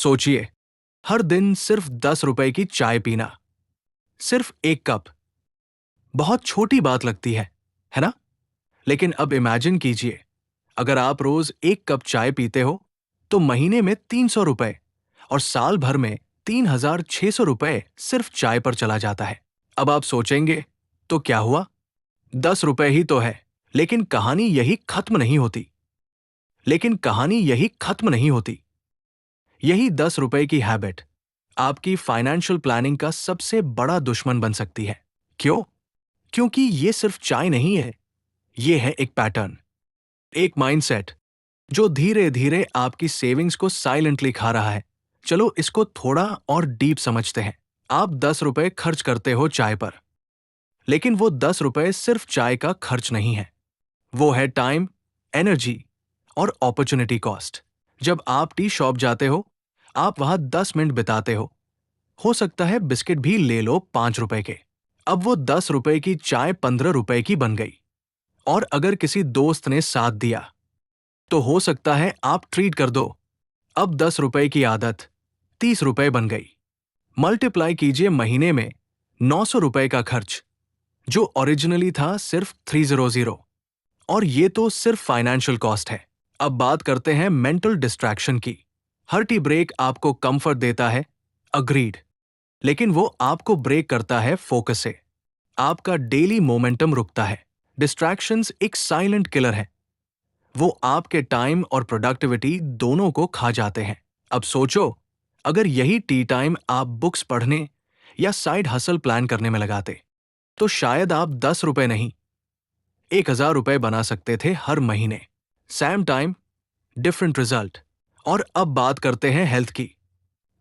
सोचिए, हर दिन सिर्फ 10 रुपए की चाय पीना, सिर्फ एक कप। बहुत छोटी बात लगती है ना? लेकिन अब इमेजिन कीजिए, अगर आप रोज एक कप चाय पीते हो तो महीने में 300 रुपए और साल भर में 3600 रुपए सिर्फ चाय पर चला जाता है। अब आप सोचेंगे, तो क्या हुआ? 10 रुपए ही तो है। लेकिन कहानी यही खत्म नहीं होती। यही 10 रुपए की हैबिट आपकी फाइनेंशियल प्लानिंग का सबसे बड़ा दुश्मन बन सकती है। क्यों? क्योंकि ये सिर्फ चाय नहीं है, ये है एक पैटर्न, एक माइंडसेट जो धीरे धीरे आपकी सेविंग्स को साइलेंटली खा रहा है। चलो इसको थोड़ा और डीप समझते हैं। आप 10 रुपए खर्च करते हो चाय पर, लेकिन वो 10 रुपए सिर्फ चाय का खर्च नहीं है। वो है टाइम, एनर्जी और अपॉर्चुनिटी कॉस्ट। जब आप टी शॉप जाते हो, आप वहां 10 मिनट बिताते हो सकता है बिस्किट भी ले लो 5 रुपए के। अब वो 10 रुपए की चाय 15 रुपए की बन गई। और अगर किसी दोस्त ने साथ दिया तो हो सकता है आप ट्रीट कर दो। अब 10 रुपए की आदत 30 रुपए बन गई। मल्टीप्लाई कीजिए महीने में 900 रुपए का खर्च, जो ओरिजिनली था सिर्फ 300। और ये तो सिर्फ फाइनेंशियल कॉस्ट है। अब बात करते हैं मेंटल डिस्ट्रैक्शन की। हर टी ब्रेक आपको कंफर्ट देता है, अग्रीड, लेकिन वो आपको ब्रेक करता है फोकस से। आपका डेली मोमेंटम रुकता है। डिस्ट्रैक्शंस एक साइलेंट किलर है। वो आपके टाइम और प्रोडक्टिविटी दोनों को खा जाते हैं। अब सोचो, अगर यही टी टाइम आप बुक्स पढ़ने या साइड हसल प्लान करने में लगाते, तो शायद आप 10 रुपए नहीं, 1000 रुपए बना सकते थे हर महीने। Same time, different result. और अब बात करते हैं हेल्थ की।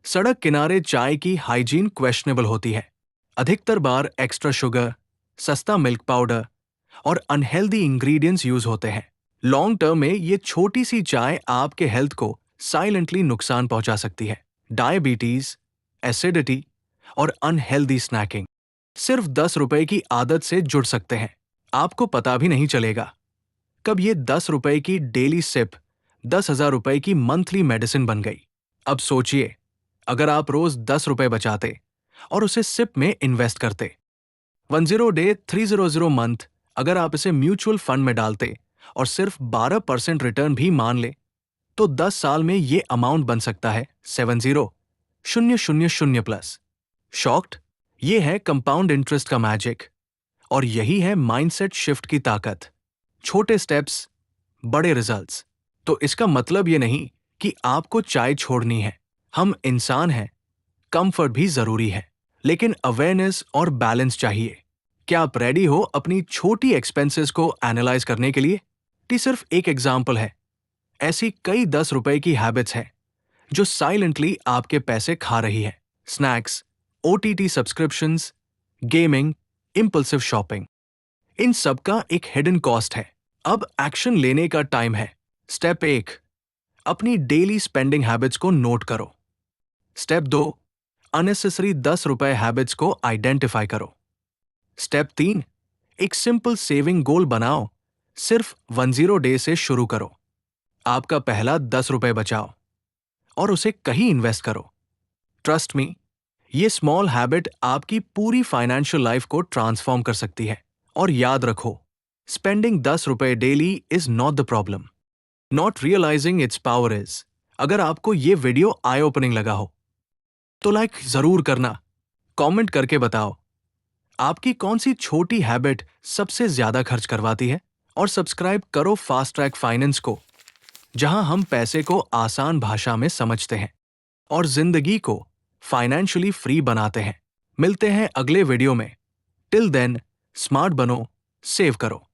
सड़क किनारे चाय की हाइजीन क्वेश्चनेबल होती है। अधिकतर बार एक्स्ट्रा शुगर, सस्ता मिल्क पाउडर और अनहेल्दी इंग्रेडिएंट्स यूज होते हैं। लॉन्ग टर्म में ये छोटी सी चाय आपके हेल्थ को साइलेंटली नुकसान पहुंचा सकती है। डायबिटीज, एसिडिटी और अनहेल्दी स्नैकिंग सिर्फ 10 रुपए की आदत से जुड़ सकते हैं। आपको पता भी नहीं चलेगा कब ये 10 रुपए की डेली सिप 10,000 रुपए की मंथली मेडिसिन बन गई। अब सोचिए, अगर आप रोज 10 रुपए बचाते और उसे सिप में इन्वेस्ट करते, 10 डे 300 मंथ, अगर आप इसे म्यूचुअल फंड में डालते और सिर्फ 12% रिटर्न भी मान ले, तो 10 साल में ये अमाउंट बन सकता है 70,000 प्लस। शॉक्ड? ये है कंपाउंड इंटरेस्ट का मैजिक। और यही है माइंडसेट शिफ्ट की ताकत। छोटे स्टेप्स, बड़े रिजल्ट्स। तो इसका मतलब ये नहीं कि आपको चाय छोड़नी है। हम इंसान हैं, कंफर्ट भी जरूरी है, लेकिन अवेयरनेस और बैलेंस चाहिए। क्या आप रेडी हो अपनी छोटी एक्सपेंसेस को एनालाइज करने के लिए? टी सिर्फ एक एग्जाम्पल है। ऐसी कई 10 रुपए की हैबिट्स हैं जो साइलेंटली आपके पैसे खा रही है। Snacks, OTT subscriptions, gaming, impulsive shopping, इन सब का एक हिडन कॉस्ट है। अब एक्शन लेने का टाइम है। स्टेप 1, अपनी डेली स्पेंडिंग हैबिट्स को नोट करो। स्टेप 2, अननेसेसरी 10 रुपए हैबिट्स को आइडेंटिफाई करो। स्टेप 3, एक सिंपल सेविंग गोल बनाओ। सिर्फ 10 डे से शुरू करो। आपका पहला 10 रुपए बचाओ और उसे कहीं इन्वेस्ट करो। ट्रस्ट मी, ये स्मॉल हैबिट आपकी पूरी फाइनेंशियल लाइफ को ट्रांसफॉर्म कर सकती है। और याद रखो, स्पेंडिंग 10 रुपए daily is not the problem, not realising its power is. अगर आपको ये वीडियो आई ओपनिंग लगा हो तो लाइक जरूर करना, कमेंट करके बताओ आपकी कौन सी छोटी हैबिट सबसे ज्यादा खर्च करवाती है। और सब्सक्राइब करो फास्ट ट्रैक फाइनेंस को, जहां हम पैसे को आसान भाषा में समझते हैं और जिंदगी को फाइनेंशियली फ्री बनाते हैं। मिलते हैं अगले वीडियो में। टिल देन, स्मार्ट बनो, सेव करो।